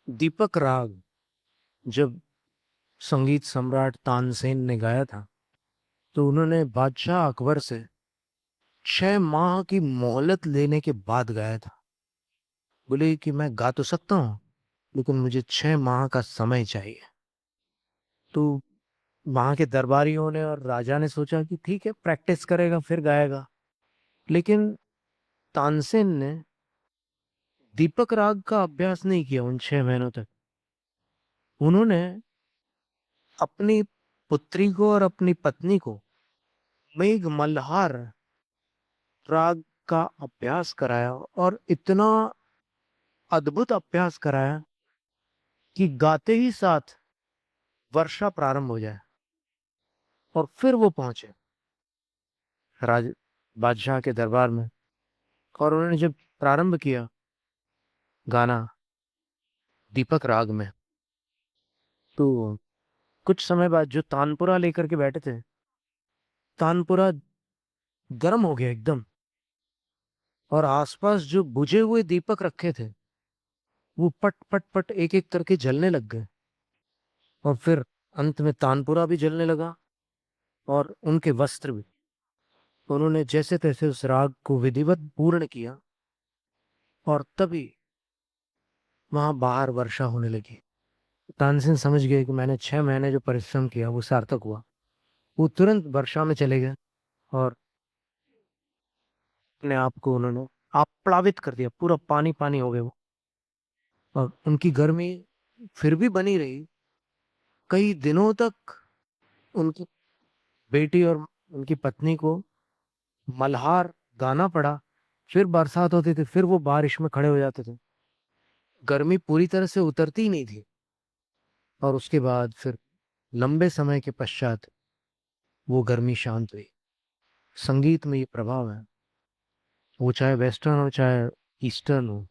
दीपक राग जब संगीत सम्राट तानसेन ने गाया था तो उन्होंने बादशाह अकबर से 6 माह की मोहलत लेने के बाद गाया था। बोले कि मैं गा तो सकता हूँ लेकिन मुझे 6 माह का समय चाहिए। तो वहां के दरबारियों ने और राजा ने सोचा कि ठीक है, प्रैक्टिस करेगा फिर गाएगा। लेकिन तानसेन ने दीपक राग का अभ्यास नहीं किया उन 6 महीनों तक। उन्होंने अपनी पुत्री को और अपनी पत्नी को मेघ मल्हार राग का अभ्यास कराया और इतना अद्भुत अभ्यास कराया कि गाते ही साथ वर्षा प्रारंभ हो जाए। और फिर वो पहुंचे राज बादशाह के दरबार में और उन्होंने जब प्रारंभ किया गाना दीपक राग में, तो कुछ समय बाद जो तानपुरा लेकर के बैठे थे, तानपुरा गर्म हो गया एकदम। और आसपास जो बुझे हुए दीपक रखे थे वो पट पट पट एक एक करके जलने लग गए। और फिर अंत में तानपुरा भी जलने लगा और उनके वस्त्र भी। उन्होंने जैसे तैसे उस राग को विधिवत पूर्ण किया और तभी वहां बाहर वर्षा होने लगी। तानसेन समझ गए कि मैंने 6 महीने जो परिश्रम किया वो सार्थक हुआ। वो तुरंत वर्षा में चले गए और अपने आप को उन्होंने आप प्लावित कर दिया, पूरा पानी पानी हो गए वो। और उनकी गर्मी फिर भी बनी रही कई दिनों तक। उनकी बेटी और उनकी पत्नी को मल्हार गाना पड़ा। फिर बरसात होती थी, फिर वो बारिश में खड़े हो जाते थे। गर्मी पूरी तरह से उतरती ही नहीं थी। और उसके बाद फिर लंबे समय के पश्चात वो गर्मी शांत हुई। संगीत में ये प्रभाव है, वो चाहे वेस्टर्न हो चाहे ईस्टर्न हो।